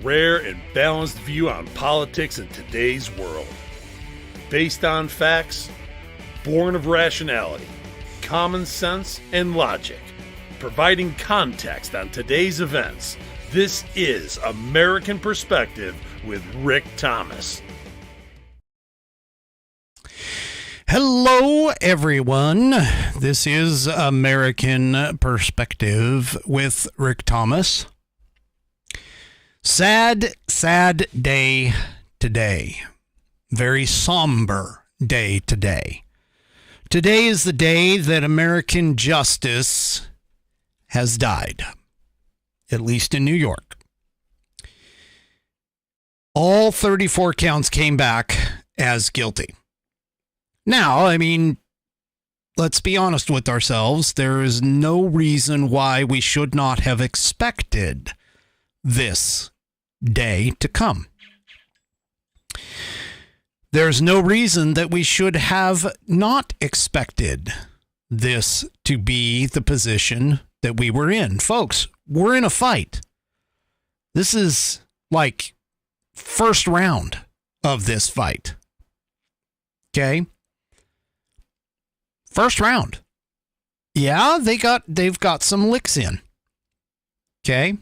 rare and balanced view on politics in today's world. Based on facts, born of rationality, common sense, and logic, providing context on today's events, this is American Perspective with Rick Thomas. Hello, everyone. This is American Perspective with Rick Thomas. Sad day today. Very somber day today. Today is the day that American justice has died, at least in New York. All 34 counts came back as guilty. Now, I mean, let's be honest with ourselves. There is no reason why we should not have expected this day to come. There's no reason that we should have not expected this to be the position that we were in. Folks, we're in a fight. This is like first round of this fight. Okay? First round. Yeah, they've got some licks in. Okay?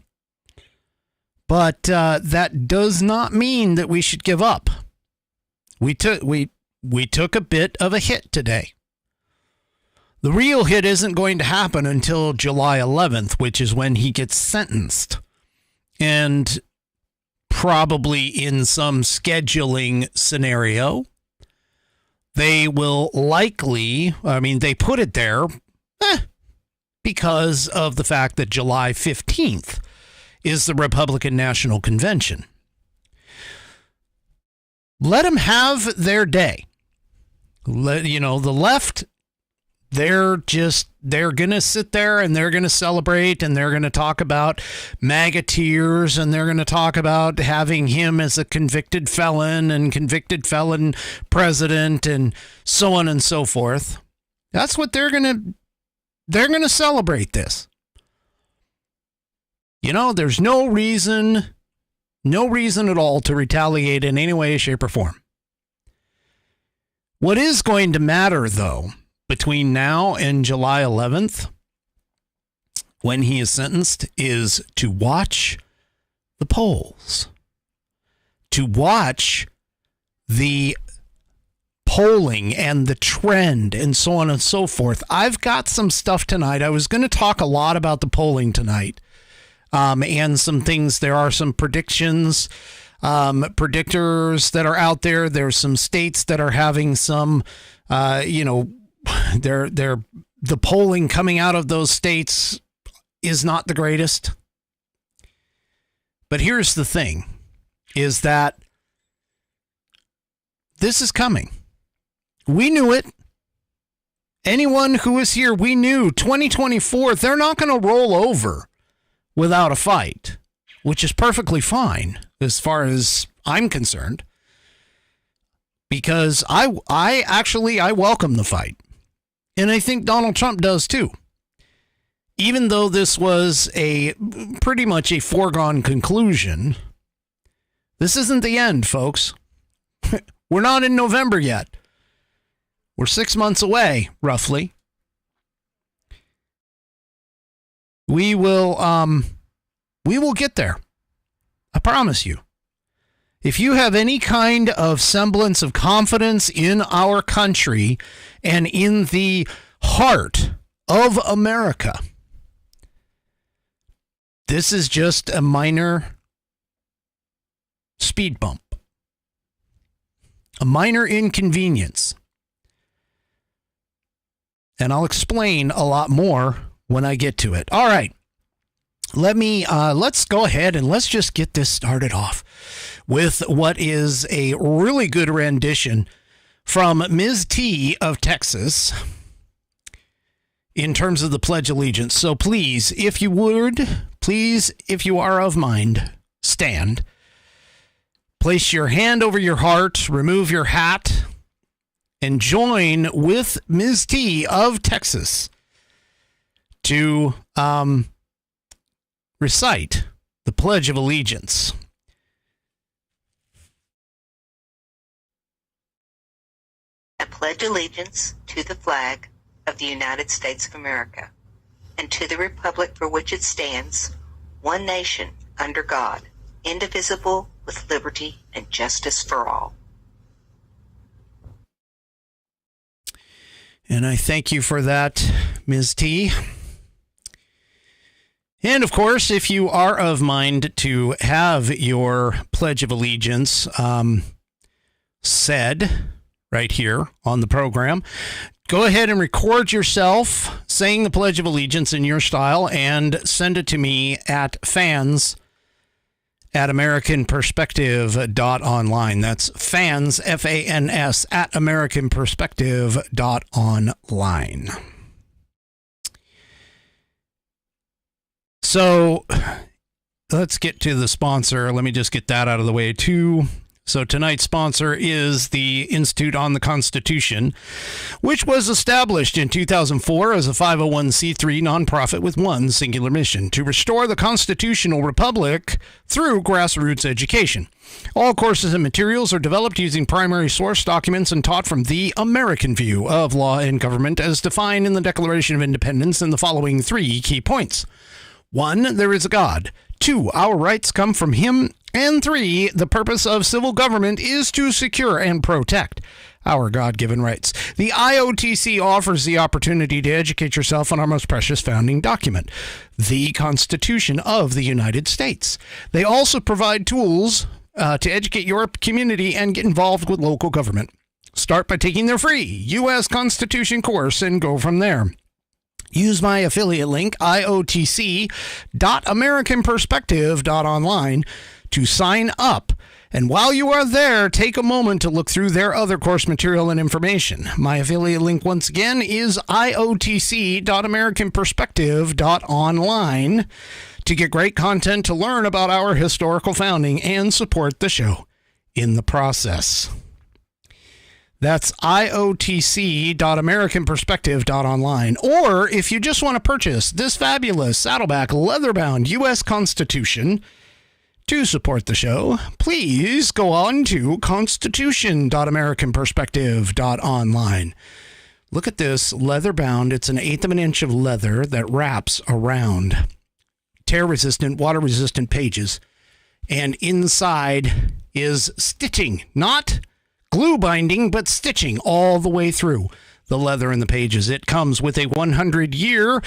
But that does not mean that we should give up. We took a bit of a hit today. The real hit isn't going to happen until July 11th, which is when he gets sentenced. And probably in some scheduling scenario, they will likely, they put it there because of the fact that July 15th is the Republican National Convention. Let them have their day. The left, they're going to sit there and they're going to celebrate and they're going to talk about MAGA-tears and they're going to talk about having him as a convicted felon and convicted felon president and so on and so forth. That's what they're going to celebrate this. There's no reason at all to retaliate in any way, shape, or form. What is going to matter, though, between now and July 11th, when he is sentenced, is to watch the polls, to watch the polling and the trend and so on and so forth. I've got some stuff tonight. I was going to talk a lot about the polling tonight and some things. There are some predictions, predictors that are out there. There's some states that are having some, the polling coming out of those states is not the greatest. But here's the thing, is that this is coming. We knew it. Anyone who is here, we knew 2024, they're not going to roll over without a fight, which is perfectly fine as far as I'm concerned, because I welcome the fight. And I think Donald Trump does too. Even though this was pretty much a foregone conclusion, this isn't the end, folks. We're not in November yet. We're 6 months away, roughly. We will get there. I promise you. If you have any kind of semblance of confidence in our country and in the heart of America, this is just a minor speed bump, a minor inconvenience. And I'll explain a lot more when I get to it. All right. Let's go ahead and let's just get this started off with what is a really good rendition from Ms. T of Texas in terms of the Pledge of Allegiance. So please, if you are of mind, stand. Place your hand over your heart, remove your hat, and join with Ms. T of Texas to recite the Pledge of Allegiance. pledge allegiance to the flag of the United States of America and to the republic for which it stands, one nation, under God, indivisible, with liberty and justice for all. And I thank you for that, Ms. T. And, of course, if you are of mind to have your Pledge of Allegiance said right here on the program, go ahead and record yourself saying the Pledge of Allegiance in your style and send it to me at fans@americanperspective.online. That's fans, F-A-N-S, at americanperspective.online. So let's get to the sponsor. Let me just get that out of the way, too. So tonight's sponsor is the Institute on the Constitution, which was established in 2004 as a 501c3 nonprofit with one singular mission: to restore the constitutional republic through grassroots education. All courses and materials are developed using primary source documents and taught from the American view of law and government as defined in the Declaration of Independence in the following 3 key points. 1, there is a God. 2, our rights come from him. And 3, the purpose of civil government is to secure and protect our God-given rights. The IOTC offers the opportunity to educate yourself on our most precious founding document, the Constitution of the United States. They also provide tools to educate your community and get involved with local government. Start by taking their free U.S. Constitution course and go from there. Use my affiliate link, iotc.americanperspective.online, to sign up. And while you are there, take a moment to look through their other course material and information. My affiliate link, once again, is iotc.americanperspective.online to get great content to learn about our historical founding and support the show in the process. That's iotc.americanperspective.online. Or if you just want to purchase this fabulous Saddleback leather-bound U.S. Constitution to support the show, please go on to constitution.americanperspective.online. Look at this leather-bound. It's 1/8 of an inch of leather that wraps around tear-resistant, water-resistant pages. And inside is stitching, not glue binding, but stitching all the way through the leather in the pages. It comes with a 100-year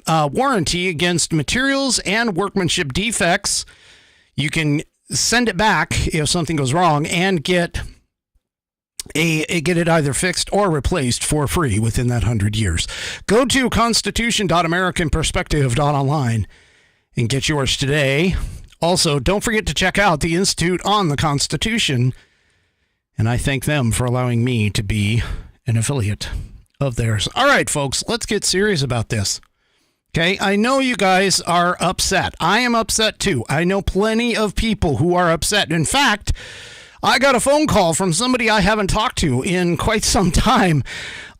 warranty against materials and workmanship defects. You can send it back if something goes wrong and get it either fixed or replaced for free within that 100 years. Go to constitution.americanperspective.online and get yours today. Also, don't forget to check out the Institute on the Constitution, and I thank them for allowing me to be an affiliate of theirs. All right, folks, let's get serious about this. Okay, I know you guys are upset. I am upset too. I know plenty of people who are upset. In fact, I got a phone call from somebody I haven't talked to in quite some time,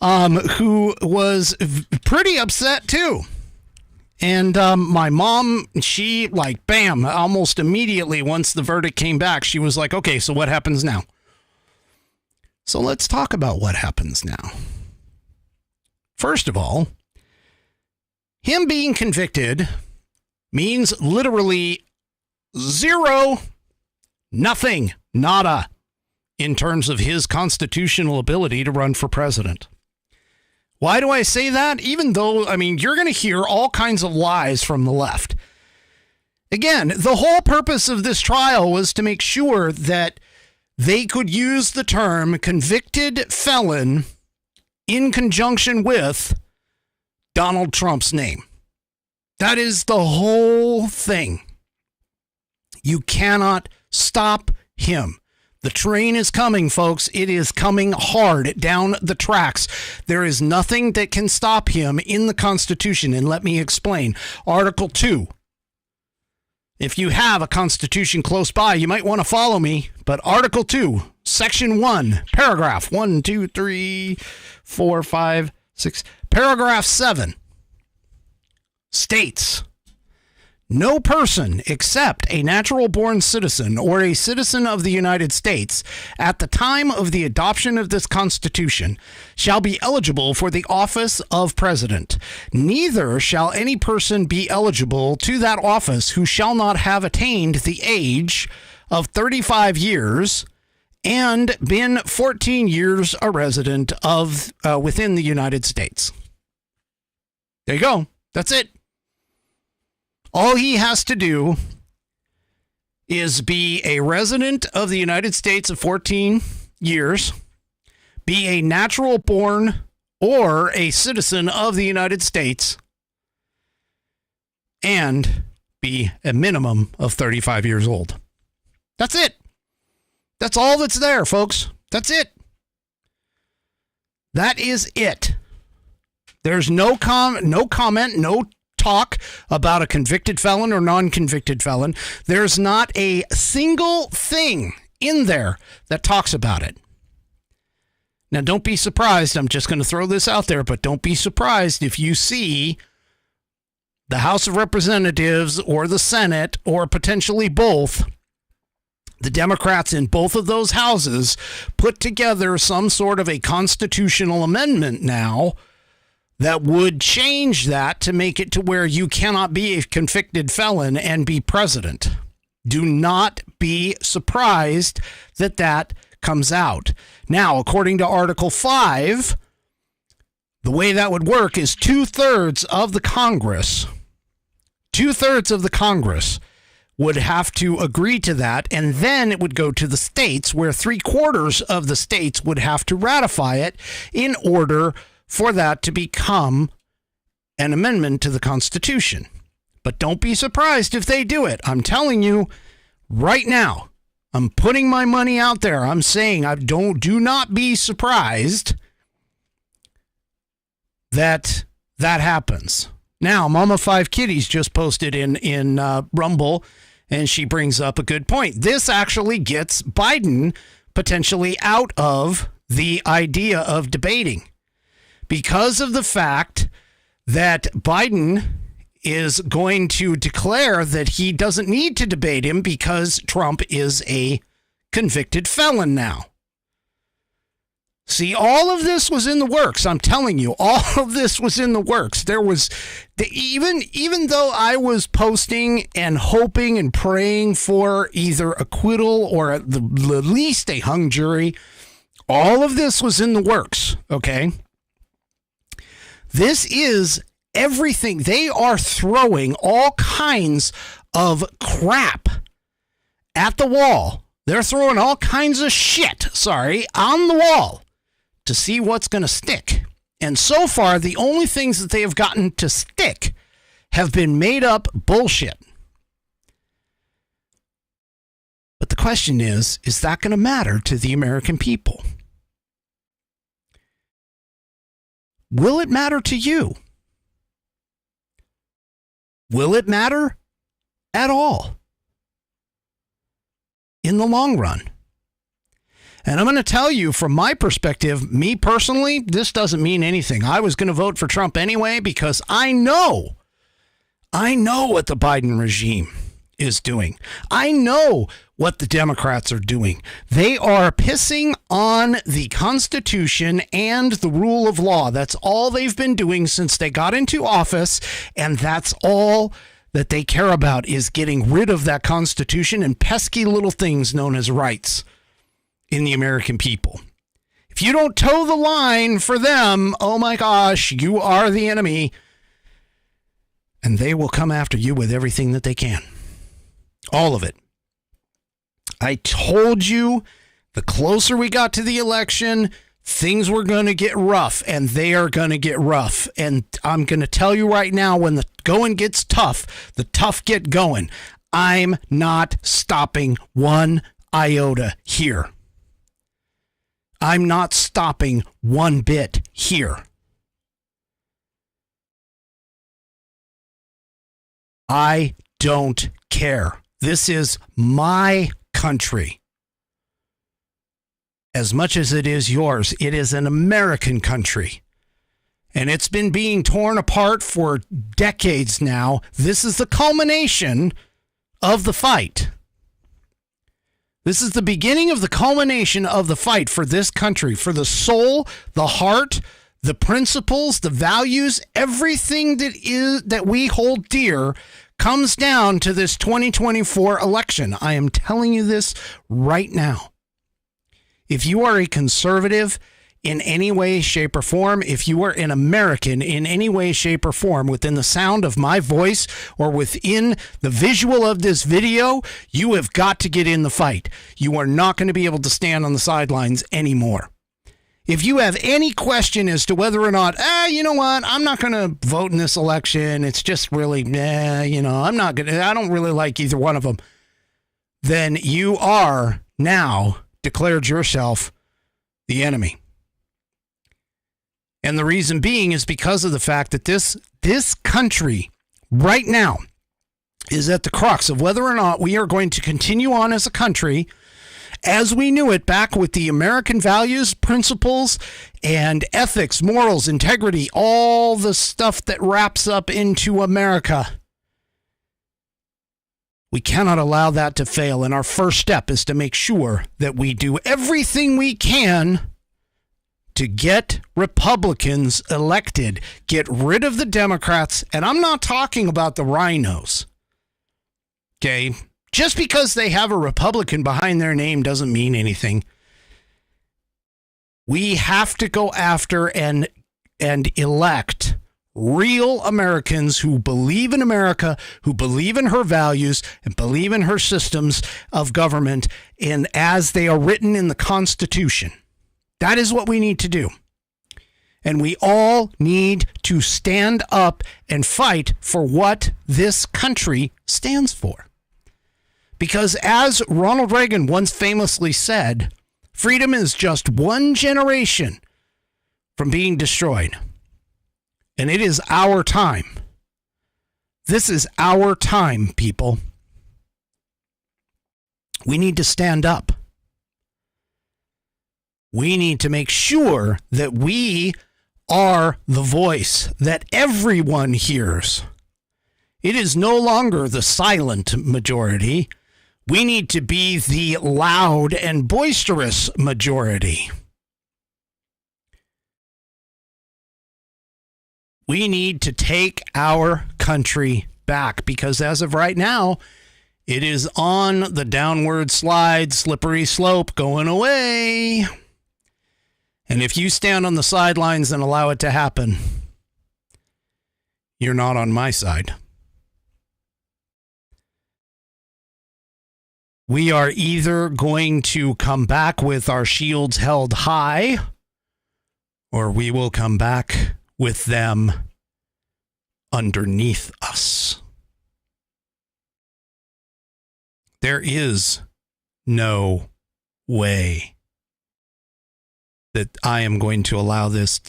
who was pretty upset too. And my mom, she bam, almost immediately once the verdict came back, she was like, okay, so what happens now? So let's talk about what happens now. First of all, him being convicted means literally zero, nothing, nada, in terms of his constitutional ability to run for president. Why do I say that? Even though, you're going to hear all kinds of lies from the left. Again, the whole purpose of this trial was to make sure that they could use the term convicted felon in conjunction with Donald Trump's name. That is the whole thing. You cannot stop him. The train is coming, folks. It is coming hard down the tracks. There is nothing that can stop him in the Constitution. And let me explain. Article 2. If you have a Constitution close by, you might want to follow me. But Article 2, Section 1, Paragraph 1, 2, 3, 4, 5, 6, Paragraph 7 states, No person except a natural-born citizen or a citizen of the United States at the time of the adoption of this Constitution shall be eligible for the office of president. Neither shall any person be eligible to that office who shall not have attained the age of 35 years and been 14 years a resident of within the United States. There you go. That's it. All he has to do is be a resident of the United States of 14 years, be a natural born or a citizen of the United States, and be a minimum of 35 years old. That's it. That's all that's there, folks. That's it. That is it. There's no comment, no talk about a convicted felon or non-convicted felon. There's not a single thing in there that talks about it. Now, don't be surprised. I'm just going to throw this out there, but don't be surprised if you see the House of Representatives or the Senate or potentially both, the Democrats in both of those houses put together some sort of a constitutional amendment now that would change that to make it to where you cannot be a convicted felon and be president. Do not be surprised that that comes out. Now, according to Article 5, the way that would work is 2/3 of the Congress, 2/3 of the Congress would have to agree to that, and then it would go to the states, where 3/4 of the states would have to ratify it in order for that to become an amendment to the Constitution. But don't be surprised if they do it. I'm telling you right now, I'm putting my money out there. I'm saying do not be surprised that that happens. Now, Mama Five Kitties just posted in Rumble, and she brings up a good point. This actually gets Biden potentially out of the idea of debating, because of the fact that Biden is going to declare that he doesn't need to debate him because Trump is a convicted felon now. See, all of this was in the works. I'm telling you, all of this was in the works. There was, even though I was posting and hoping and praying for either acquittal or at the least a hung jury, all of this was in the works, okay? This is everything. They are throwing all kinds of crap at the wall. They're throwing all kinds of shit, on the wall to see what's going to stick. And so far, the only things that they have gotten to stick have been made up bullshit. But the question is that going to matter to the American people? Will it matter to you? Will it matter at all in the long run? And I'm going to tell you from my perspective, me personally, this doesn't mean anything. I was going to vote for Trump anyway because I know what the Biden regime is doing. I know what the Democrats are doing. They are pissing on the Constitution and the rule of law. That's all they've been doing since they got into office, and that's all that they care about, is getting rid of that Constitution and pesky little things known as rights in the American people. If you don't toe the line for them, oh my gosh, you are the enemy, and they will come after you with everything that they can. All of it. I told you the closer we got to the election, things were going to get rough, and they are going to get rough. And I'm going to tell you right now, when the going gets tough, the tough get going. I'm not stopping one iota here. I'm not stopping one bit here. I don't care. This is my country. As much as it is yours, it is an American country. And it's been being torn apart for decades now. This is the culmination of the fight. This is the beginning of the culmination of the fight for this country, for the soul, the heart, the principles, the values, everything that we hold dear comes down to this 2024 election. I am telling you this right now. If you are a conservative in any way, shape, or form, if you are an American in any way, shape, or form within the sound of my voice or within the visual of this video, you have got to get in the fight. You are not going to be able to stand on the sidelines anymore. If you have any question as to whether or not, you know what, I'm not going to vote in this election, it's just really, I don't really like either one of them, then you are now declared yourself the enemy. And the reason being is because of the fact that this country right now is at the crux of whether or not we are going to continue on as a country as we knew it back with the American values, principles, and ethics, morals, integrity, all the stuff that wraps up into America. We cannot allow that to fail. And our first step is to make sure that we do everything we can to get Republicans elected, get rid of the Democrats. And I'm not talking about the rhinos. Okay? Just because they have a Republican behind their name doesn't mean anything. We have to go after and elect real Americans who believe in America, who believe in her values, and believe in her systems of government, and as they are written in the Constitution. That is what we need to do. And we all need to stand up and fight for what this country stands for. Because as Ronald Reagan once famously said, freedom is just one generation from being destroyed. And it is our time. This is our time, people. We need to stand up. We need to make sure that we are the voice that everyone hears. It is no longer the silent majority. We need to be the loud and boisterous majority. We need to take our country back because as of right now, it is on the downward slide, slippery slope, going away. And if you stand on the sidelines and allow it to happen, you're not on my side. We are either going to come back with our shields held high, or we will come back with them underneath us. There is no way that I am going to allow this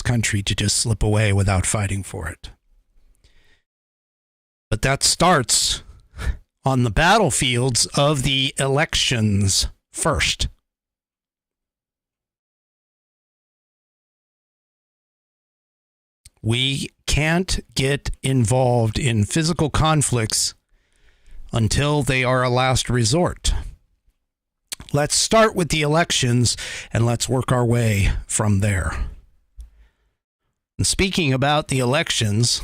country to just slip away without fighting for it. But that starts on the battlefields of the elections first. We can't get involved in physical conflicts until they are a last resort. Let's start with the elections and let's work our way from there. And speaking about the elections,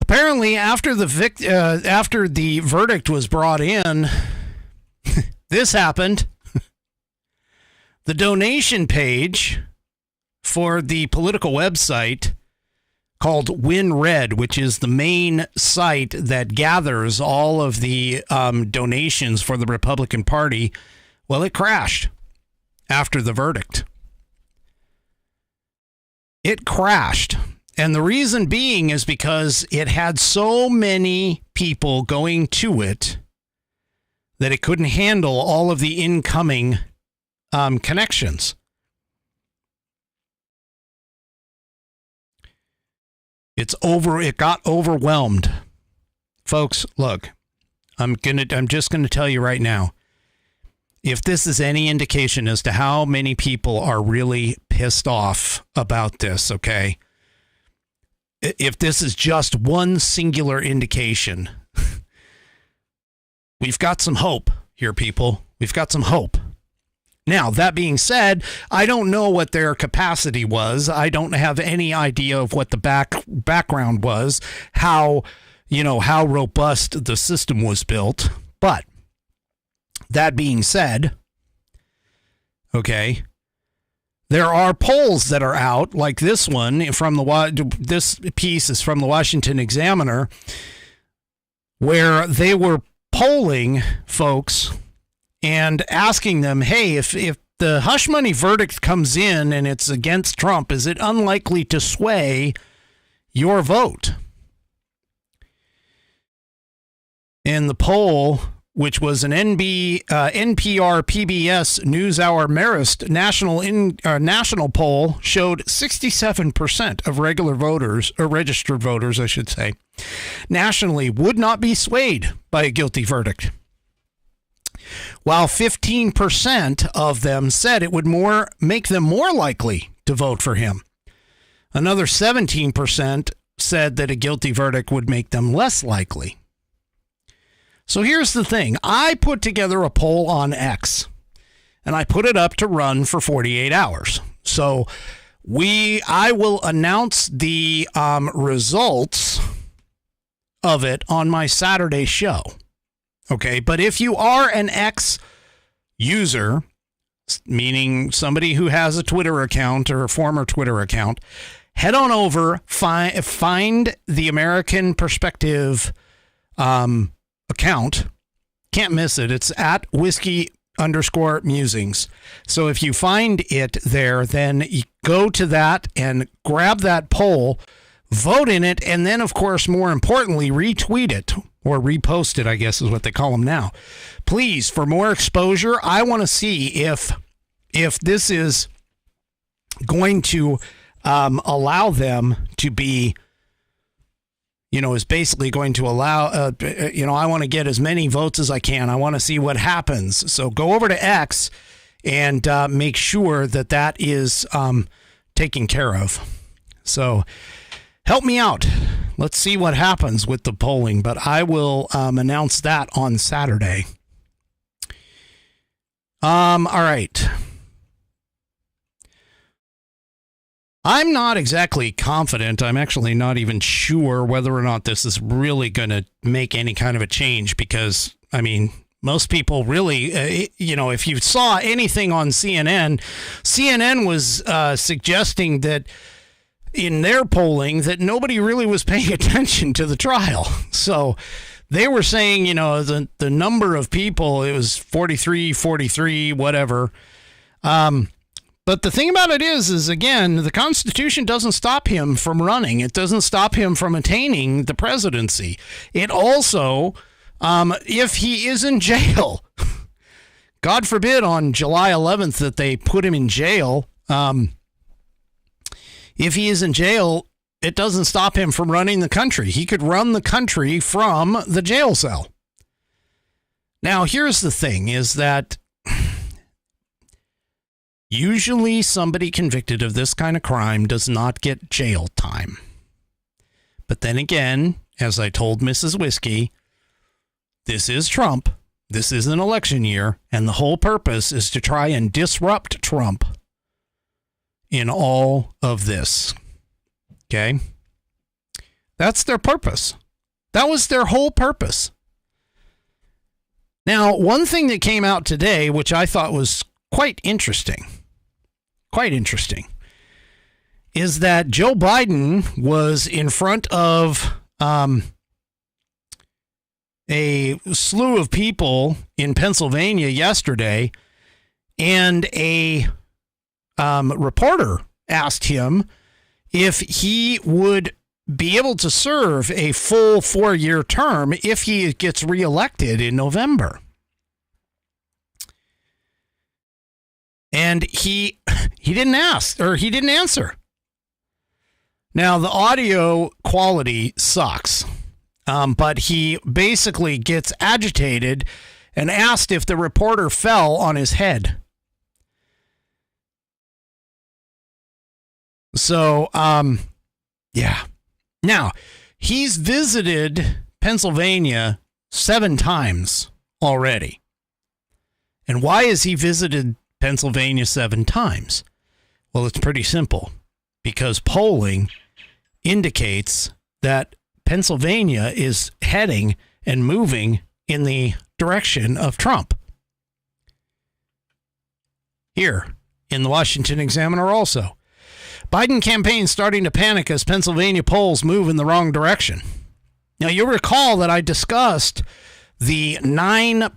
apparently after the verdict was brought in, this happened. The donation page for the political website called Win Red, which is the main site that gathers all of the donations for the Republican Party, well, it crashed after the verdict. It crashed. And the reason being is because it had so many people going to it that it couldn't handle all of the incoming connections. It got overwhelmed. Folks, look, I'm just going to tell you right now. if this is any indication as to how many people are really pissed off about this, okay? If this is just one singular indication, we've got some hope here, people. We've got some hope. Now, that being said, I don't know what their capacity was. I don't have any idea of what the background was, how robust the system was built. But that being said, okay, there are polls that are out, like this one from this piece is from the Washington Examiner, where they were polling folks and asking them, hey, if the hush money verdict comes in and it's against Trump, is it unlikely to sway your vote? And the poll, which was an NPR PBS NewsHour Marist national poll, showed 67% of regular voters, or registered voters, I should say, nationally would not be swayed by a guilty verdict, while 15% of them said it would make them more likely to vote for him. Another 17% said that a guilty verdict would make them less likely. So here's the thing. I put together a poll on X, and I put it up to run for 48 hours. So I will announce the results of it on my Saturday show. Okay, but if you are an X user, meaning somebody who has a Twitter account or a former Twitter account, head on over, find the American Perspective account. Can't miss it. It's at whiskey_musings. So if you find it there, then you go to that and grab that poll, vote in it, and then, of course, more importantly, retweet it. Or repost it, I guess is what they call them now. Please, for more exposure, I want to see if this is going to allow them to be, is basically going to allow, I want to get as many votes as I can. I want to see what happens. So go over to X and make sure that is taken care of. So help me out. Let's see what happens with the polling, but I will announce that on Saturday. All right. I'm not exactly confident. I'm actually not even sure whether or not this is really going to make any kind of a change because, most people really, if you saw anything on CNN was suggesting that in their polling that nobody really was paying attention to the trial. So they were saying, the number of people, it was 43, whatever. But the thing about it is again, the Constitution doesn't stop him from running. It doesn't stop him from attaining the presidency. It also, if he is in jail, God forbid on July 11th that they put him in jail, if he is in jail, it doesn't stop him from running the country. He could run the country from the jail cell. Now, here's the thing, is that usually somebody convicted of this kind of crime does not get jail time. But then again, as I told Mrs. Whiskey, this is Trump. This is an election year, and the whole purpose is to try and disrupt Trump in all of this. Okay? That's their purpose. That was their whole purpose. Now, one thing that came out today, which I thought was quite interesting, is that Joe Biden was in front of a slew of people in Pennsylvania yesterday, and a reporter asked him if he would be able to serve a full 4-year term if he gets reelected in November. And he didn't answer. Now, the audio quality sucks, but he basically gets agitated and asked if the reporter fell on his head. So, yeah. Now, he's visited Pennsylvania 7 times already. And why has he visited Pennsylvania 7 times? Well, it's pretty simple. Because polling indicates that Pennsylvania is heading and moving in the direction of Trump. Here in the Washington Examiner also. Biden campaign starting to panic as Pennsylvania polls move in the wrong direction. Now, you'll recall that I discussed the 9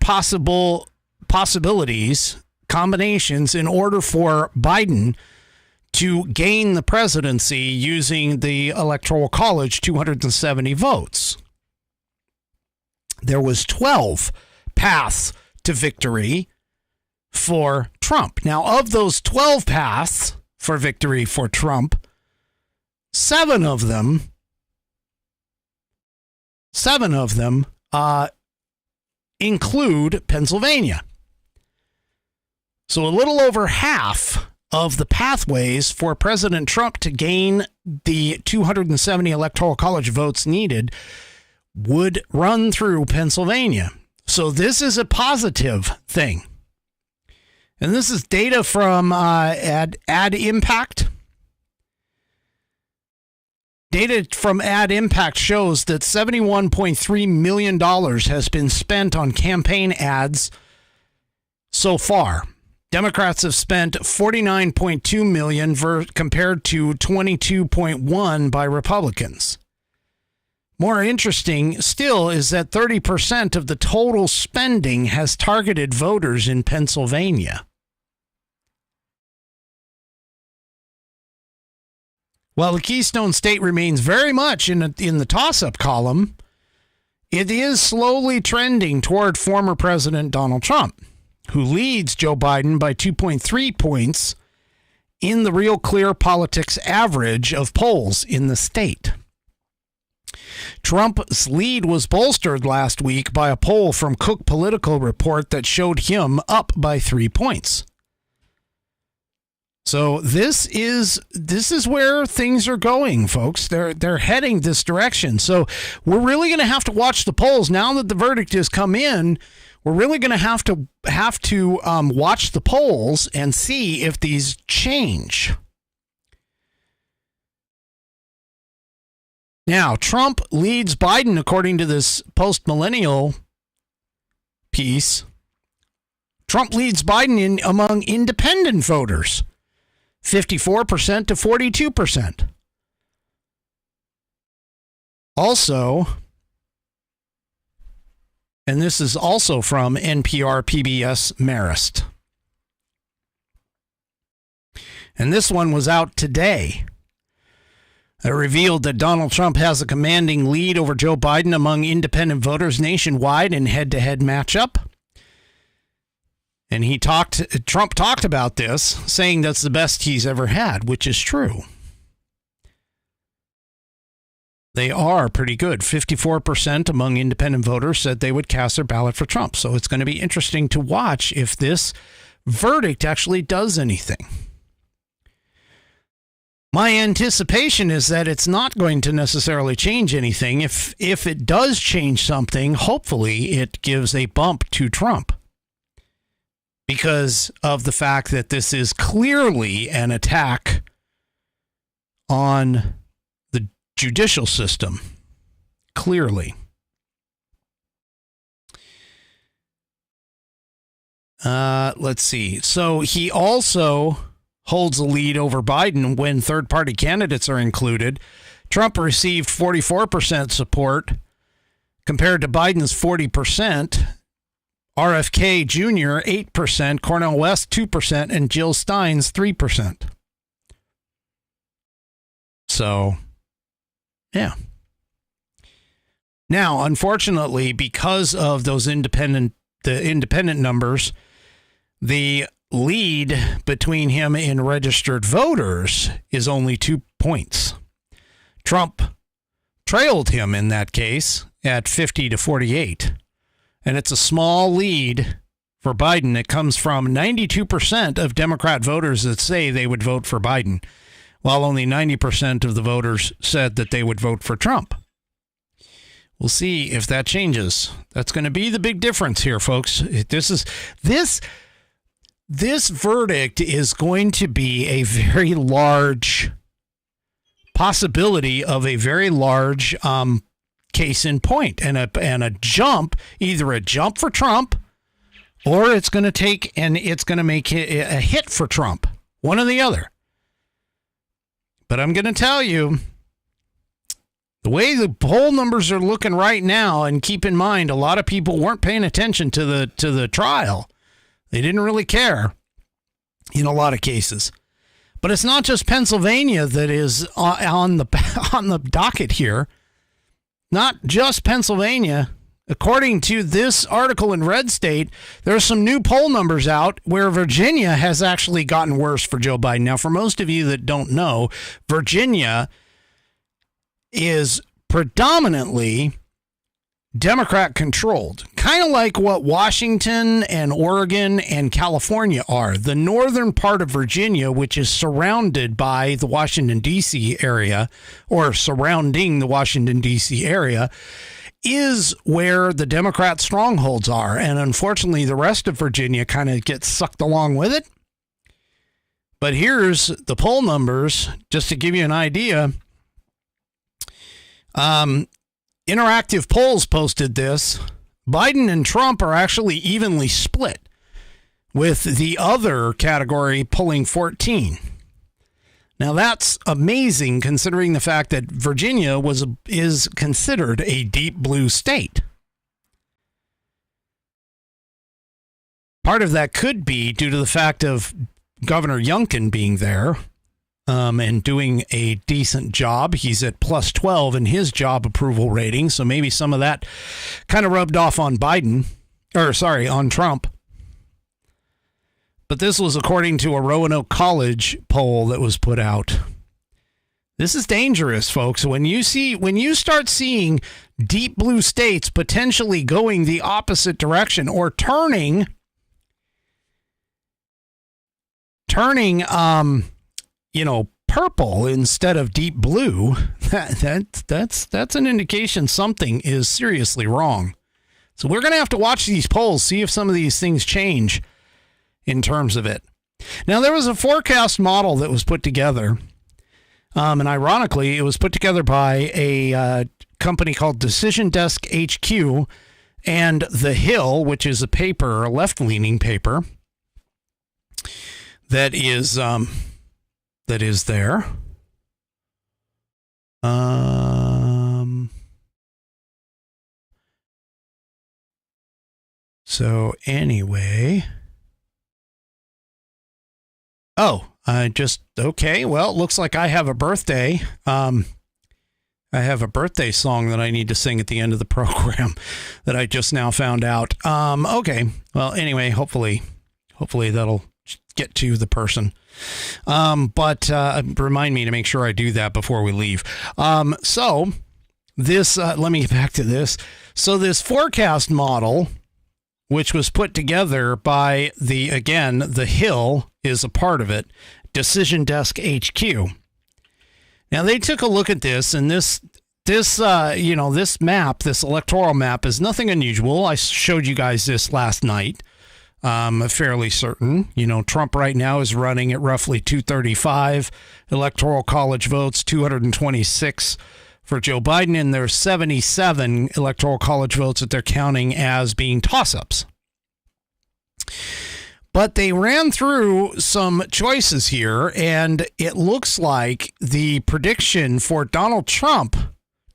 possibilities, combinations in order for Biden to gain the presidency using the Electoral College 270 votes. There was 12 paths to victory for Trump. Now, of those 12 paths for victory for Trump, 7 of them include Pennsylvania. So a little over half of the pathways for President Trump to gain the 270 Electoral College votes needed would run through Pennsylvania. So this is a positive thing. And this is data from Ad Impact. Data from Ad Impact shows that $71.3 million has been spent on campaign ads so far. Democrats have spent $49.2 million compared to $22.1 by Republicans. More interesting still is that 30% of the total spending has targeted voters in Pennsylvania. While the Keystone State remains very much in the toss-up column, it is slowly trending toward former President Donald Trump, who leads Joe Biden by 2.3 points in the Real Clear Politics average of polls in the state. Trump's lead was bolstered last week by a poll from Cook Political Report that showed him up by 3 points. So this is where things are going, folks. They're heading this direction. So we're really going to have to watch the polls now that the verdict has come in. We're really going to have to watch the polls and see if these change. Now, Trump leads Biden according to this post-millennial piece. Trump leads Biden among independent voters, 54% to 42%. Also, and this is also from NPR PBS Marist. And this one was out today. It revealed that Donald Trump has a commanding lead over Joe Biden among independent voters nationwide in head-to-head matchup. And Trump talked about this, saying that's the best he's ever had, which is true. They are pretty good. 54% among independent voters said they would cast their ballot for Trump. So it's going to be interesting to watch if this verdict actually does anything. My anticipation is that it's not going to necessarily change anything. If it does change something, hopefully it gives a bump to Trump, because of the fact that this is clearly an attack on the judicial system. Clearly. Let's see. So he also holds a lead over Biden when third-party candidates are included. Trump received 44% support compared to Biden's 40%. RFK Jr., 8%, Cornel West, 2%, and Jill Stein's 3%. So, yeah. Now, unfortunately, because of those independent numbers, the lead between him and registered voters is only 2 points. Trump trailed him in that case at 50 to 48. And it's a small lead for Biden. It comes from 92% of Democrat voters that say they would vote for Biden, while only 90% of the voters said that they would vote for Trump. We'll see if that changes. That's going to be the big difference here, folks. This verdict is going to be a very large possibility of a very large case in point, and a jump, either a jump for Trump, or it's going to make it a hit for Trump, one or the other. But I'm going to tell you, the way the poll numbers are looking right now, and keep in mind, a lot of people weren't paying attention to the trial. They didn't really care in a lot of cases. But it's not just Pennsylvania that is on the docket here. Not just Pennsylvania. According to this article in Red State, there are some new poll numbers out where Virginia has actually gotten worse for Joe Biden. Now, for most of you that don't know, Virginia is predominantly Democrat controlled, kind of like what Washington and Oregon and California are. The northern part of Virginia, which is surrounded by the Washington, D.C. area, or surrounding the Washington, D.C. area, is where the Democrat strongholds are. And unfortunately, the rest of Virginia kind of gets sucked along with it. But here's the poll numbers, just to give you an idea. Interactive Polls posted this. Biden and Trump are actually evenly split, with the other category pulling 14. Now that's amazing, considering the fact that Virginia is considered a deep blue state. Part of that could be due to the fact of Governor Youngkin being there. And doing a decent job. He's at plus 12 in his job approval rating, so maybe some of that kind of rubbed off on on Trump. But this was according to a Roanoke College poll that was put out. This is dangerous, folks. When you start seeing deep blue states potentially going the opposite direction or turning purple instead of deep blue, that's an indication something is seriously wrong. So we're going to have to watch these polls, see if some of these things change in terms of it. Now, there was a forecast model that was put together, and ironically, it was put together by a company called Decision Desk HQ and The Hill, which is a left-leaning paper that is there. So anyway. Okay. Well, it looks like I have a birthday. I have a birthday song that I need to sing at the end of the program that I just now found out. Okay. Well, anyway, hopefully that'll get to the person. But remind me to make sure I do that before we leave. So this, let me get back to this. So this forecast model, which was put together by The Hill is a part of it, Decision Desk HQ. Now they took a look at this, and this map, this electoral map, is nothing unusual. I showed you guys this last night. Fairly certain. Trump right now is running at roughly 235 electoral college votes, 226 for Joe Biden, and there's 77 electoral college votes that they're counting as being toss-ups. But they ran through some choices here, and it looks like the prediction for Donald Trump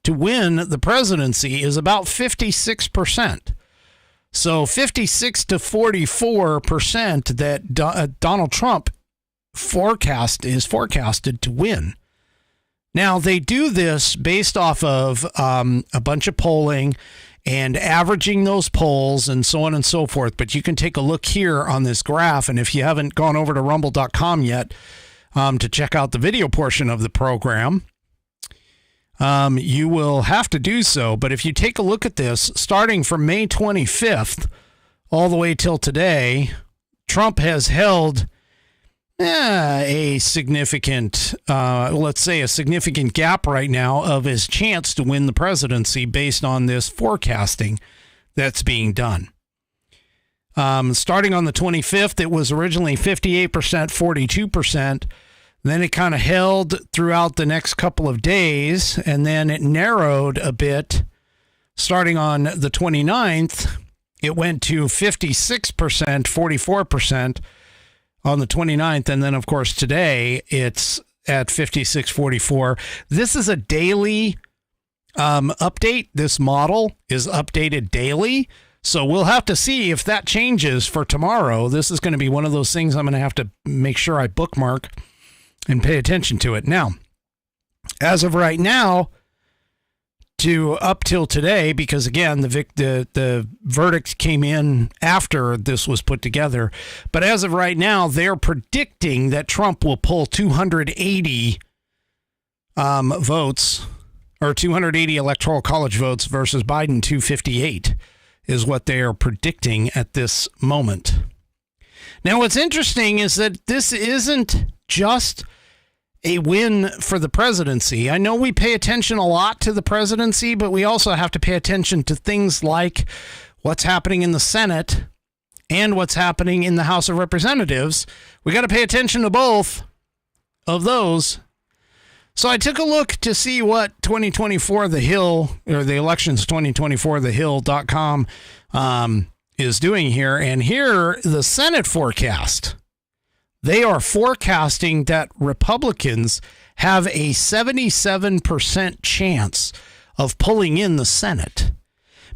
to win the presidency is about 56%. So 56 to 44% that Donald Trump is forecasted to win. Now, they do this based off of a bunch of polling and averaging those polls and so on and so forth. But you can take a look here on this graph. And if you haven't gone over to rumble.com yet to check out the video portion of the program, you will have to do so. But if you take a look at this, starting from May 25th all the way till today, Trump has held a significant, let's say a significant gap right now of his chance to win the presidency based on this forecasting that's being done. Starting on the 25th, it was originally 58%, 42%. Then it kind of held throughout the next couple of days, and then it narrowed a bit. Starting on the 29th, it went to 56%, 44% on the 29th. And then, of course, today it's at 56, 44. This is a daily update. This model is updated daily. So we'll have to see if that changes for tomorrow. This is going to be one of those things I'm going to have to make sure I bookmark and pay attention to it. Now, as of right now, to up till today, because again, the verdict came in after this was put together. But as of right now, they're predicting that Trump will pull 280 votes, or 280 electoral college votes versus Biden 258 is what they are predicting at this moment. Now, what's interesting is that this isn't just a win for the presidency. I know we pay attention a lot to the presidency, but we also have to pay attention to things like what's happening in the Senate and what's happening in the House of Representatives. We got to pay attention to both of those. So I took a look to see what 2024 The Hill, or the elections 2024 thehill.com is doing here. And here, the Senate forecast. They are forecasting that Republicans have a 77% chance of pulling in the Senate,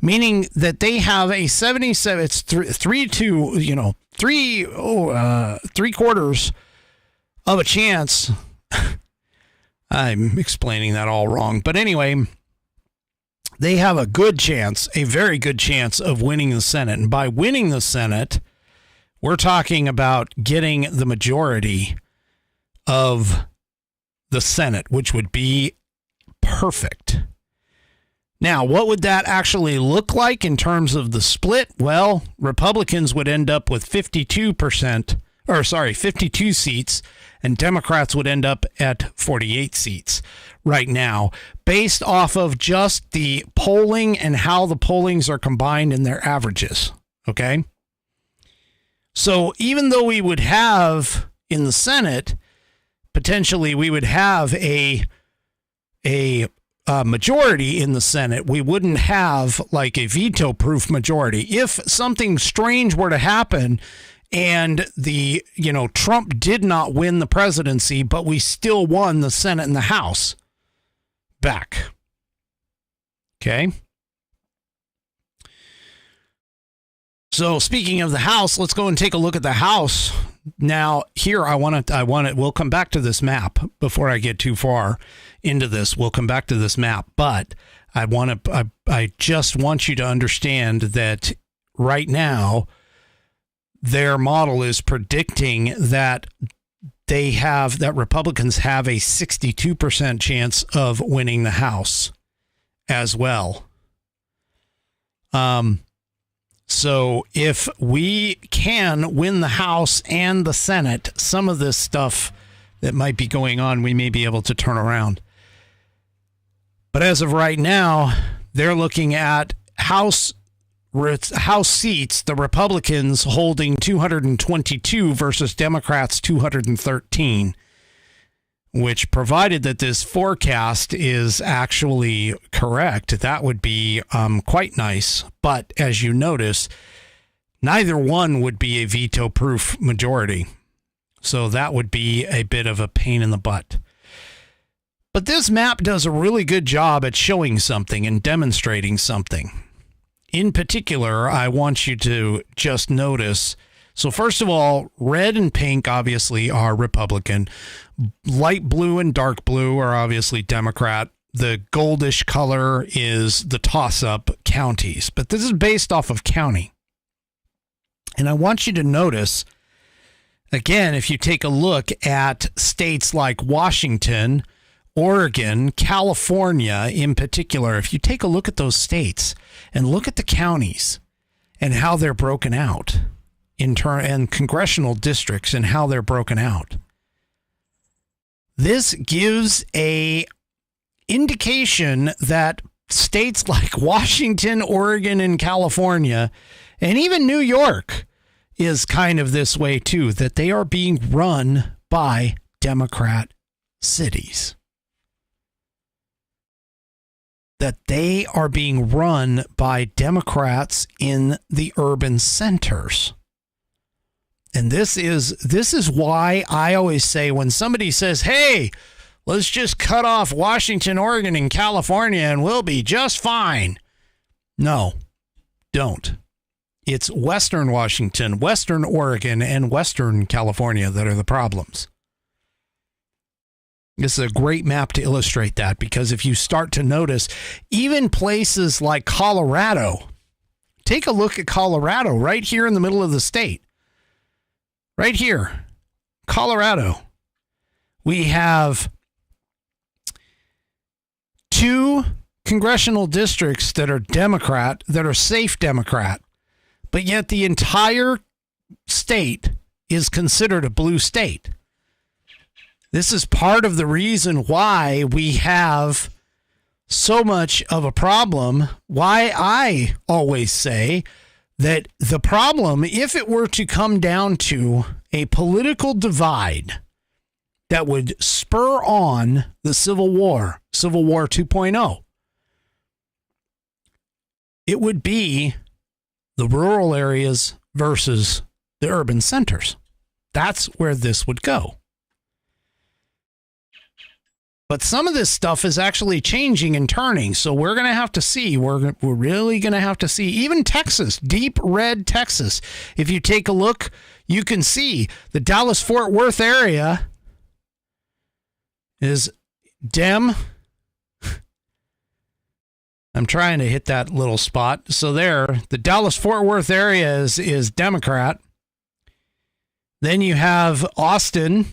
meaning that they have a 77. It's three quarters of a chance. I'm explaining that all wrong, but anyway, they have a good chance, a very good chance of winning the Senate. And by winning the Senate, we're talking about getting the majority of the Senate, which would be perfect. Now, what would that actually look like in terms of the split? Well, Republicans would end up with 52 seats, and Democrats would end up at 48 seats right now, based off of just the polling and how the pollings are combined in their averages. Okay? So even though we would have in the Senate, potentially we would have a majority in the Senate, we wouldn't have like a veto-proof majority. If something strange were to happen and Trump did not win the presidency, but we still won the Senate and the House back. Okay. So speaking of the House, let's go and take a look at the House. Now here, we'll come back to this map before I get too far into this. We'll come back to this map, but I just want you to understand that right now, their model is predicting that Republicans have a 62% chance of winning the House as well. So if we can win the House and the Senate, some of this stuff that might be going on, we may be able to turn around. But as of right now, they're looking at House seats, the Republicans holding 222 versus Democrats 213, which, provided that this forecast is actually correct, that would be quite nice. But as you notice, neither one would be a veto-proof majority. So that would be a bit of a pain in the butt. But this map does a really good job at showing something and demonstrating something. In particular, I want you to just notice. So first of all, red and pink obviously are Republican. Light blue and dark blue are obviously Democrat. The goldish color is the toss-up counties. But this is based off of county. And I want you to notice, again, if you take a look at states like Washington Oregon, California in particular, if you take a look at those states and look at the counties and how they're broken out and congressional districts and how they're broken out, this gives a indication that states like Washington, Oregon, and California, and even New York is kind of this way too, that they are being run by Democrat cities. That they are being run by Democrats in the urban centers. And this is why I always say when somebody says, hey, let's just cut off Washington, Oregon, and California and we'll be just fine. No, don't. It's Western Washington, Western Oregon, and Western California that are the problems. This is a great map to illustrate that, because if you start to notice, even places like Colorado, take a look at Colorado right here in the middle of the state. Right here, Colorado. We have 2 congressional districts that are Democrat, that are safe Democrat, but yet the entire state is considered a blue state. This is part of the reason why we have so much of a problem, why I always say that the problem, if it were to come down to a political divide that would spur on the Civil War 2.0, it would be the rural areas versus the urban centers. That's where this would go. But some of this stuff is actually changing and turning, so we're going to have to see. We're really going to have to see. Even Texas, deep red Texas. If you take a look, you can see the Dallas-Fort Worth area is Dem. I'm trying to hit that little spot. So there, the Dallas-Fort Worth area is Democrat. Then you have Austin,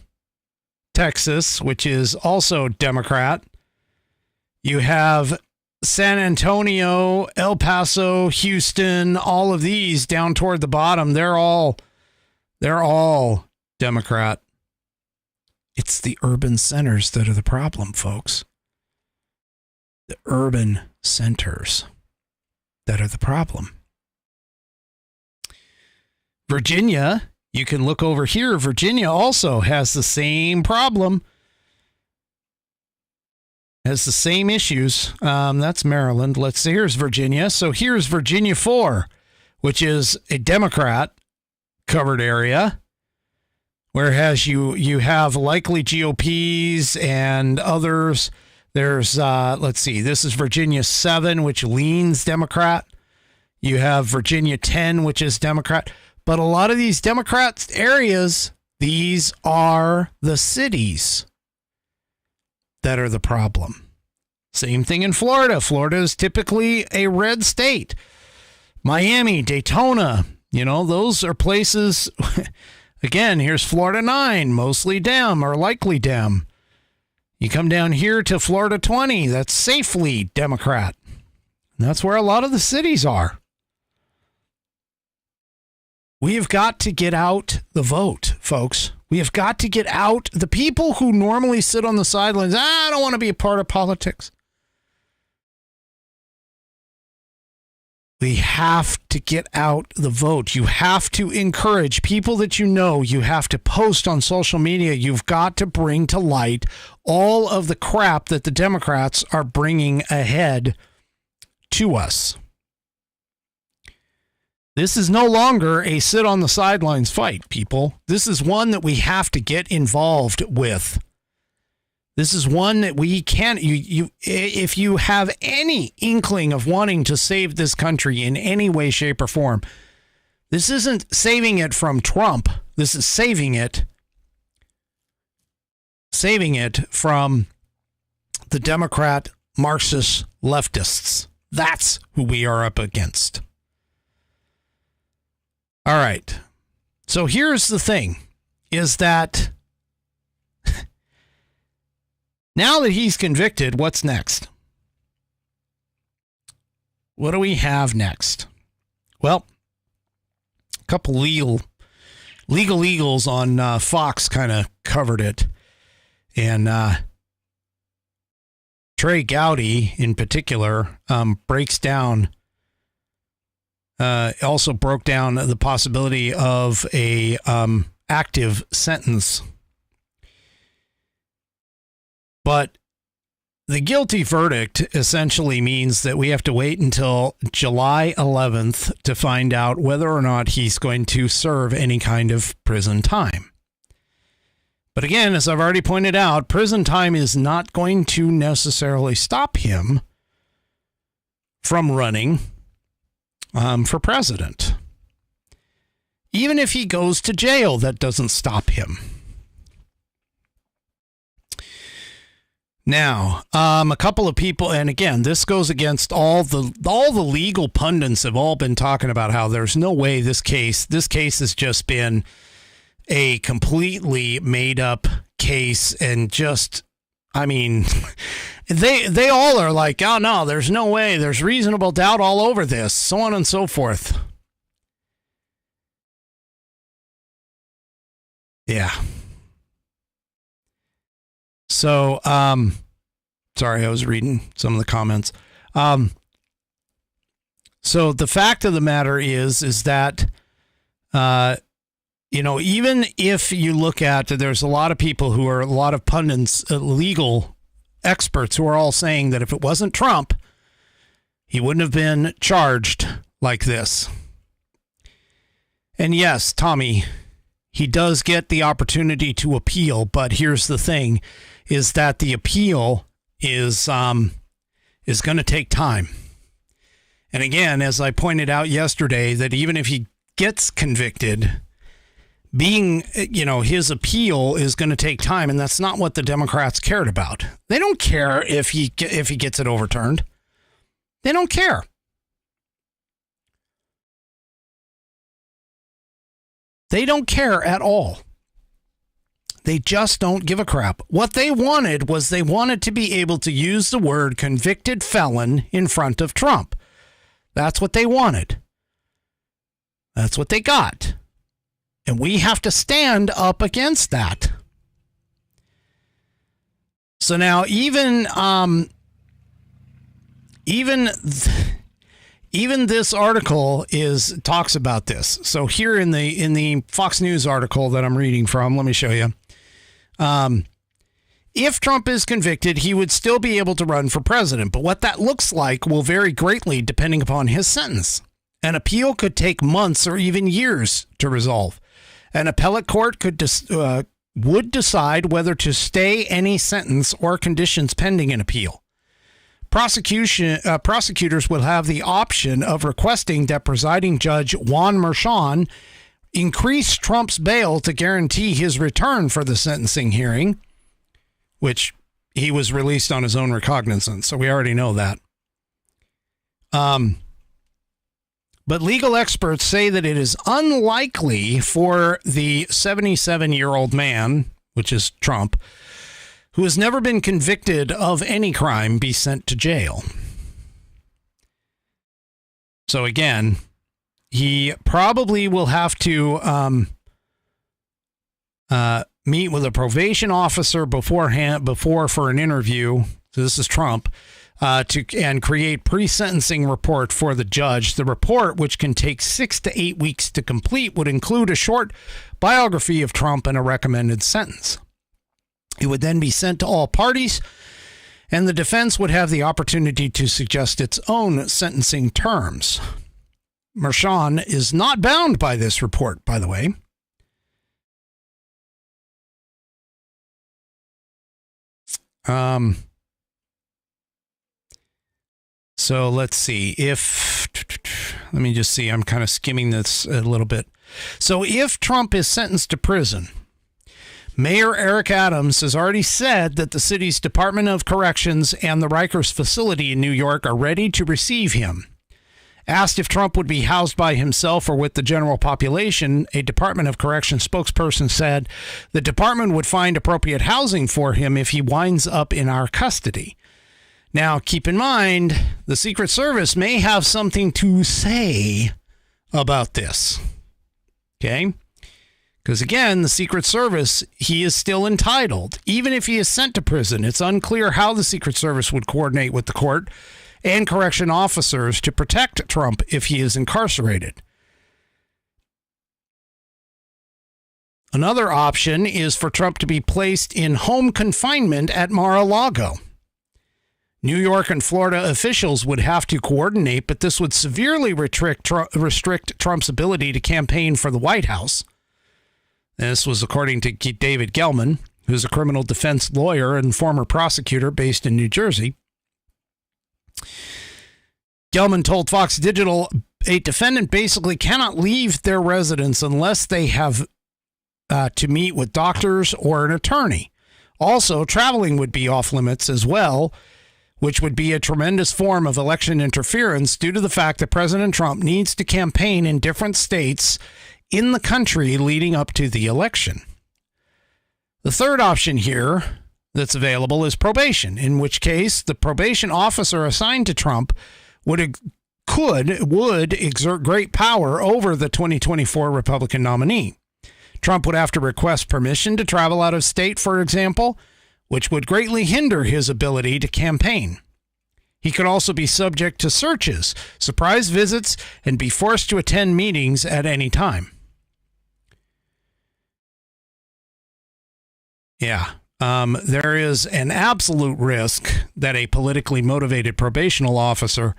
Texas, which is also Democrat. You have San Antonio, El Paso, Houston, all of these down toward the bottom. They're all Democrat. It's the urban centers that are the problem, folks. The urban centers that are the problem. Virginia, you can look over here. Virginia also has the same problem, has the same issues. That's Maryland. Let's see. Here's Virginia. So here's Virginia 4, which is a Democrat covered area, whereas you have likely GOPs and others. There's, let's see, this is Virginia 7, which leans Democrat. You have Virginia 10, which is Democrat. But a lot of these Democrat areas, these are the cities that are the problem. Same thing in Florida. Florida is typically a red state. Miami, Daytona, those are places. Again, here's Florida 9, mostly Dem or likely Dem. You come down here to Florida 20, that's safely Democrat. And that's where a lot of the cities are. We have got to get out the vote, folks. We have got to get out the people who normally sit on the sidelines. I don't want to be a part of politics. We have to get out the vote. You have to encourage people that you know. You have to post on social media. You've got to bring to light all of the crap that the Democrats are bringing ahead to us. This is no longer a sit on the sidelines fight, people. This is one that we have to get involved with. This is one that we can't, if you have any inkling of wanting to save this country in any way, shape, or form, this isn't saving it from Trump. This is saving it from the Democrat Marxist leftists. That's who we are up against. All right. So here's the thing, is that Now that he's convicted, what's next? What do we have next? Well, a couple legal eagles on Fox kind of covered it. And Trey Gowdy, in particular, breaks down, also broke down the possibility of a active sentence. But the guilty verdict essentially means that we have to wait until July 11th to find out whether or not he's going to serve any kind of prison time. But again, as I've already pointed out, prison time is not going to necessarily stop him from running for president. Even if he goes to jail, that doesn't stop him. Now, a couple of people, and again, this goes against all the legal pundits have all been talking about how there's no way this case has just been a completely made up case, and just, I mean, they all are like, oh no, there's no way, there's reasonable doubt all over this, so on and so forth. Yeah. So, sorry, I was reading some of the comments. So the fact of the matter is that, even if you look at, there's a lot of people who are, a lot of pundits, legal experts who are all saying that if it wasn't Trump, he wouldn't have been charged like this. And yes, Tommy, he does get the opportunity to appeal, but here's the thing, is that the appeal is going to take time. And again, as I pointed out yesterday, that even if he gets convicted, his appeal is going to take time, and that's not what the Democrats cared about. They don't care if he gets it overturned. They don't care. They don't care at all. They just don't give a crap. What they wanted was they wanted to be able to use the word convicted felon in front of Trump. That's what they wanted. That's what they got. And we have to stand up against that. So now even this article talks about this. So here in the Fox News article that I'm reading from, let me show you. If Trump is convicted, he would still be able to run for president. But what that looks like will vary greatly depending upon his sentence. An appeal could take months or even years to resolve. An appellate court would decide whether to stay any sentence or conditions pending an appeal. Prosecutors will have the option of requesting that presiding judge Juan Merchan increase Trump's bail to guarantee his return for the sentencing hearing, which he was released on his own recognizance, so we already know that. But legal experts say that it is unlikely for the 77-year-old man, which is Trump, who has never been convicted of any crime, be sent to jail. So again, he probably will have to meet with a probation officer before for an interview. So this is Trump, and create pre-sentencing report for the judge. The report, which can take 6 to 8 weeks to complete, would include a short biography of Trump and a recommended sentence. It would then be sent to all parties, and the defense would have the opportunity to suggest its own sentencing terms. Merchan is not bound by this report, by the way. So let's see let me just see. I'm kind of skimming this a little bit. So if Trump is sentenced to prison, Mayor Eric Adams has already said that the city's Department of Corrections and the Rikers facility in New York are ready to receive him. Asked if Trump would be housed by himself or with the general population, a Department of Corrections spokesperson said the department would find appropriate housing for him if he winds up in our custody. Now, keep in mind, the Secret Service may have something to say about this. Okay? Because again, the Secret Service, he is still entitled. Even if he is sent to prison, it's unclear how the Secret Service would coordinate with the court and correction officers to protect Trump if he is incarcerated. Another option is for Trump to be placed in home confinement at Mar-a-Lago. New York and Florida officials would have to coordinate, but this would severely restrict Trump's ability to campaign for the White House. This was according to David Gelman, who's a criminal defense lawyer and former prosecutor based in New Jersey. Gelman told Fox Digital a defendant basically cannot leave their residence unless they have to meet with doctors or an attorney. Also, traveling would be off limits as well, which would be a tremendous form of election interference due to the fact that President Trump needs to campaign in different states in the country leading up to the election. The third option here that's available is probation, in which case the probation officer assigned to Trump would exert great power over the 2024 Republican nominee. Trump would have to request permission to travel out of state, for example, which would greatly hinder his ability to campaign. He could also be subject to searches, surprise visits, and be forced to attend meetings at any time. Yeah. There is an absolute risk that a politically motivated probational officer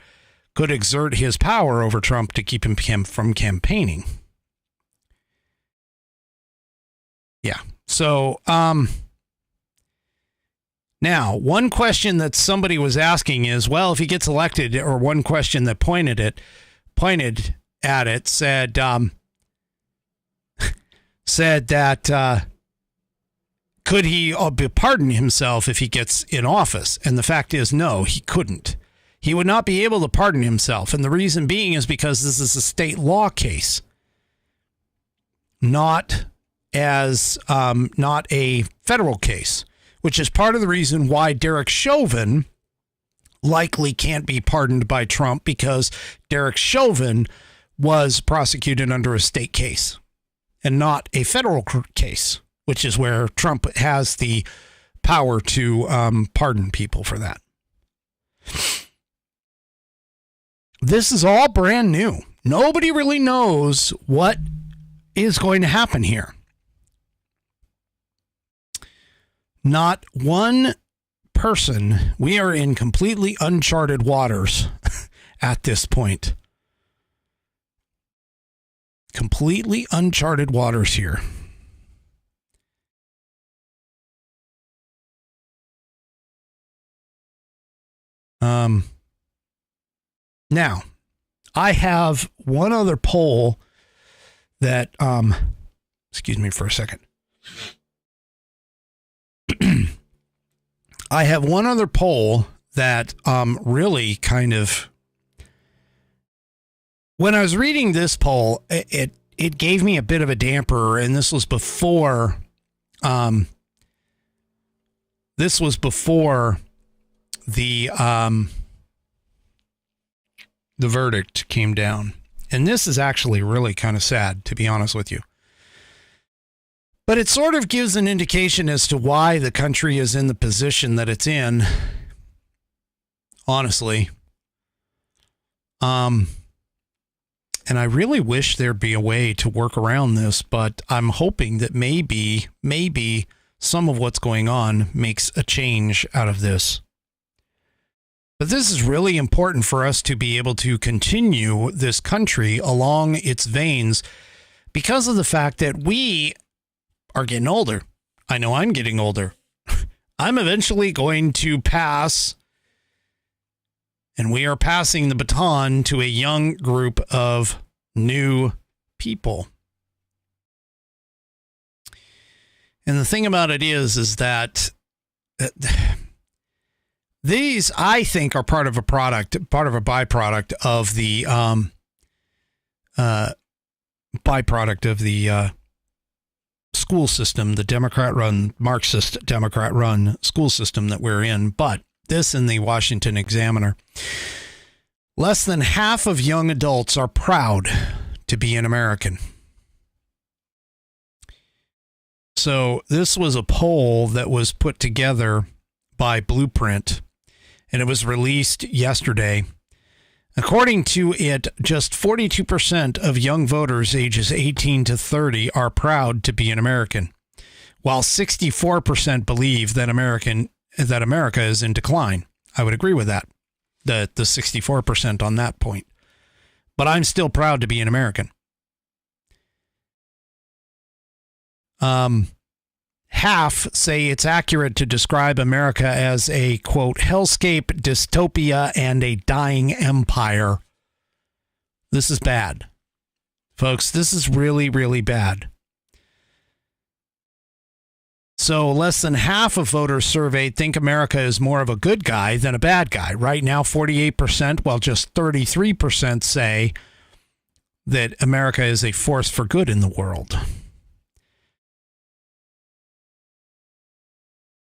could exert his power over Trump to keep him from campaigning. Yeah. So, now, one question that somebody was asking is, well, if he gets elected, or one question that pointed at it said that could he pardon himself if he gets in office? And the fact is, no, he couldn't. He would not be able to pardon himself. And the reason being is because this is a state law case, not a federal case, which is part of the reason why Derek Chauvin likely can't be pardoned by Trump, because Derek Chauvin was prosecuted under a state case and not a federal case, which is where Trump has the power to pardon people for that. This is all brand new. Nobody really knows what is going to happen here. Not one person. We are in completely uncharted waters at this point. Completely uncharted waters here. Now, I have one other poll that, excuse me for a second. I have one other poll that really kind of, when I was reading this poll, it gave me a bit of a damper, and this was before the verdict came down. And this is actually really kind of sad, to be honest with you. But it sort of gives an indication as to why the country is in the position that it's in, honestly. And I really wish there'd be a way to work around this, but I'm hoping that maybe some of what's going on makes a change out of this. But this is really important for us to be able to continue this country along its veins because of the fact that we are getting older. I know I'm getting older. I'm eventually going to pass, and we are passing the baton to a young group of new people. And the thing about it is that These, I think, are part of a byproduct of the school system, the Democrat-run, Marxist Democrat-run school system that we're in. But this in the Washington Examiner. Less than half of young adults are proud to be an American. So this was a poll that was put together by Blueprint, and it was released yesterday. According to it, just 42% of young voters ages 18 to 30 are proud to be an American, while 64% believe that America is in decline. I would agree with that, the 64% on that point. But I'm still proud to be an American. Half say it's accurate to describe America as a, quote, hellscape, dystopia, and a dying empire. This is bad. Folks, this is really, really bad. So less than half of voters surveyed think America is more of a good guy than a bad guy. Right now, 48%, while just 33% say that America is a force for good in the world.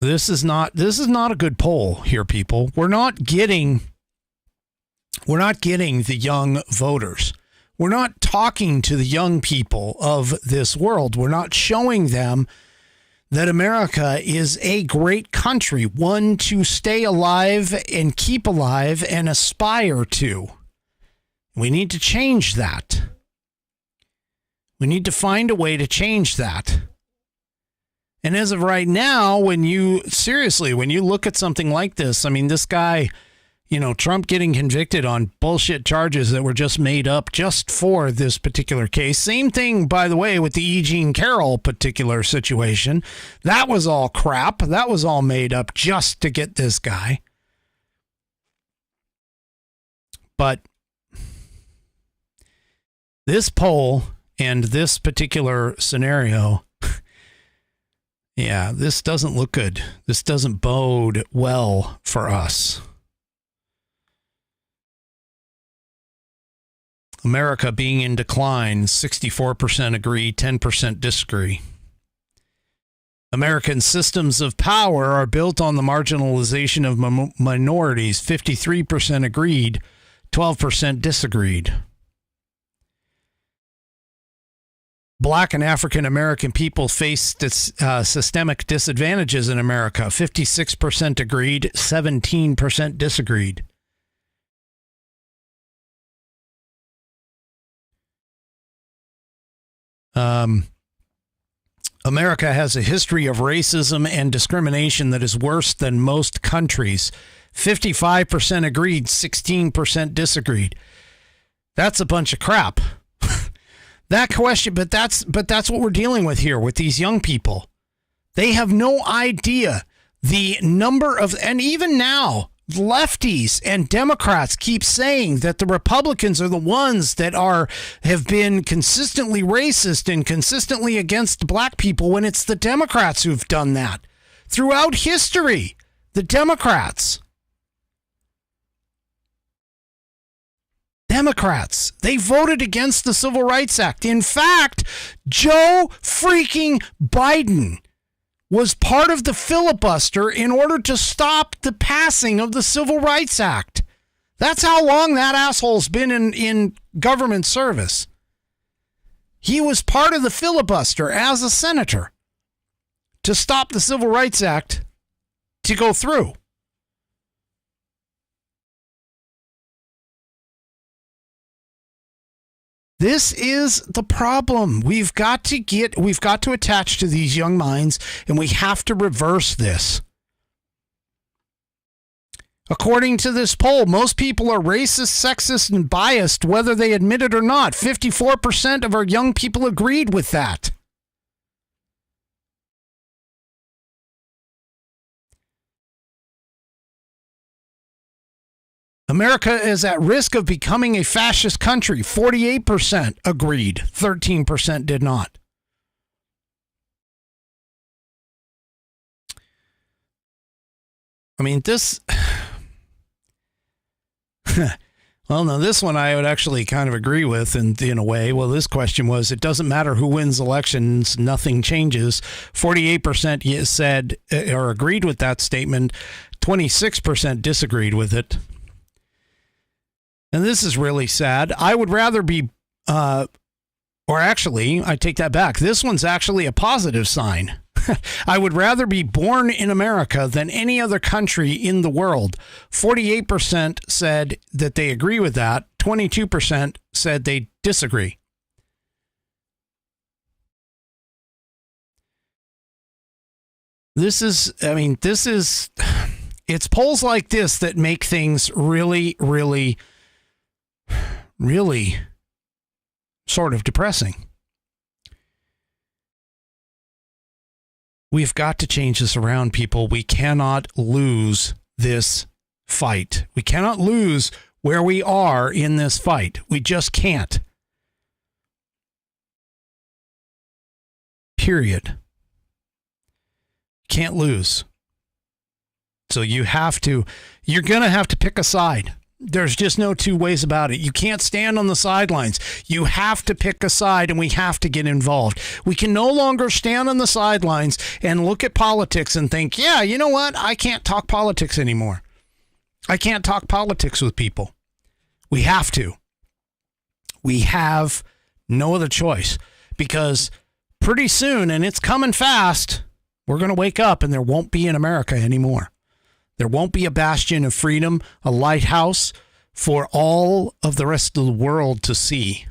This is not a good poll here, people. We're not getting the young voters. We're not talking to the young people of this world. We're not showing them that America is a great country, one to stay alive and keep alive and aspire to. We need to change that. We need to find a way to change that. And as of right now, when you look at something like this, I mean, this guy, Trump getting convicted on bullshit charges that were just made up just for this particular case. Same thing, by the way, with the E. Jean Carroll particular situation. That was all crap. That was all made up just to get this guy. But this poll and this particular scenario, yeah, this doesn't look good. This doesn't bode well for us. America being in decline, 64% agree, 10% disagree. American systems of power are built on the marginalization of minorities, 53% agreed, 12% disagreed. Black and African American people face systemic disadvantages in America. 56% agreed, 17% disagreed. America has a history of racism and discrimination that is worse than most countries. 55% agreed, 16% disagreed. That's a bunch of crap. That question, but that's what we're dealing with here with these young people. They have no idea the number of, and even now, lefties and Democrats keep saying that the Republicans are the ones that have been consistently racist and consistently against black people, when it's the Democrats who've done that throughout history. The Democrats, they voted against the Civil Rights Act. In fact, Joe freaking Biden was part of the filibuster in order to stop the passing of the Civil Rights Act. That's how long that asshole's been in government service. He was part of the filibuster as a senator to stop the Civil Rights Act to go through. This is the problem. We've got to attach to these young minds, and we have to reverse this. According to this poll, most people are racist, sexist, and biased, whether they admit it or not. 54% of our young people agreed with that. America is at risk of becoming a fascist country. 48% agreed. 13% did not. I mean, this Well, now this one I would actually kind of agree with in a way. Well, this question was, it doesn't matter who wins elections, nothing changes. 48% said or agreed with that statement. 26% disagreed with it. And this is really sad. I would rather be, or actually, I take that back. This one's actually a positive sign. I would rather be born in America than any other country in the world. 48% said that they agree with that. 22% said they disagree. It's polls like this that make things really, really, really sort of depressing. We've got to change this around, people. We cannot lose this fight. We cannot lose where we are in this fight. We just can't. Period. Can't lose. So you're going to have to pick a side. There's just no two ways about it. You can't stand on the sidelines. You have to pick a side, and we have to get involved. We can no longer stand on the sidelines and look at politics and think, yeah, you know what? I can't talk politics anymore. I can't talk politics with people. We have to. We have no other choice, because pretty soon, and it's coming fast, we're going to wake up and there won't be an America anymore. There won't be a bastion of freedom, a lighthouse for all of the rest of the world to see.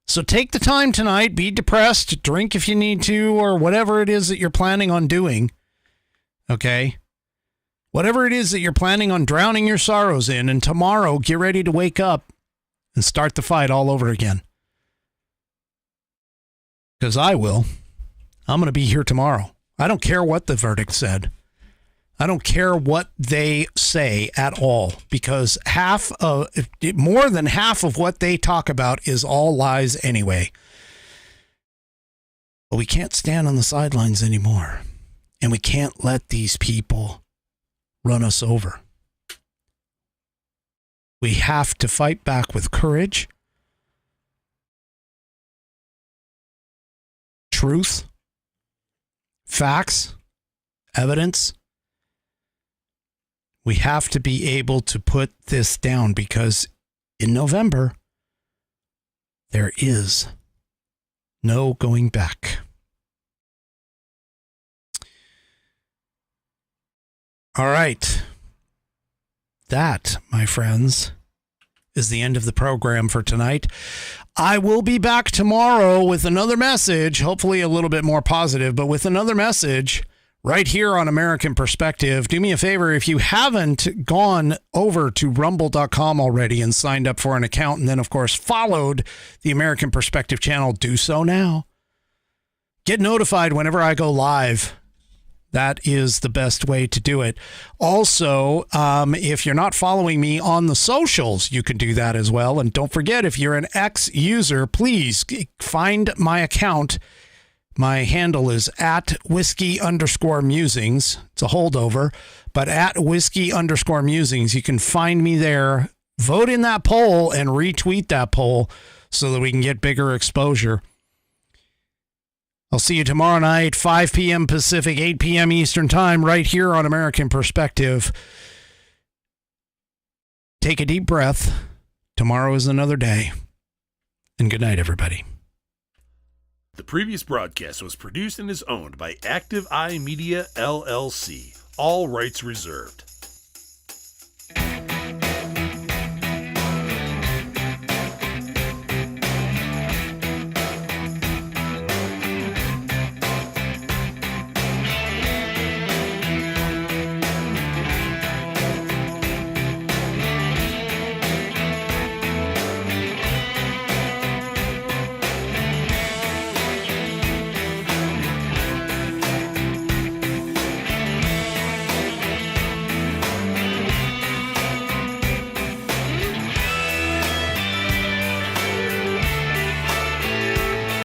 So take the time tonight, be depressed, drink if you need to, or whatever it is that you're planning on doing. Okay? Whatever it is that you're planning on drowning your sorrows in, and tomorrow get ready to wake up and start the fight all over again. Because I will. I'm going to be here tomorrow. I don't care what the verdict said. I don't care what they say at all, because more than half of what they talk about is all lies anyway. But we can't stand on the sidelines anymore, and we can't let these people run us over. We have to fight back with courage, truth, facts, evidence. We have to be able to put this down, because in November, there is no going back. All right. That, my friends, is the end of the program for tonight. I will be back tomorrow with another message, hopefully a little bit more positive, but with another message right here on American Perspective. Do me a favor, if you haven't gone over to rumble.com already and signed up for an account, and then, of course, followed the American Perspective channel, do so now. Get notified whenever I go live. That is the best way to do it. Also, if you're not following me on the socials, you can do that as well. And don't forget, if you're an X user, please find my account. My handle is at whiskey_musings. It's a holdover, but at whiskey_musings. You can find me there. Vote in that poll and retweet that poll so that we can get bigger exposure. I'll see you tomorrow night, 5 p.m. Pacific, 8 p.m. Eastern Time, right here on American Perspective. Take a deep breath. Tomorrow is another day. And good night, everybody. The previous broadcast was produced and is owned by Active Eye Media LLC. All rights reserved.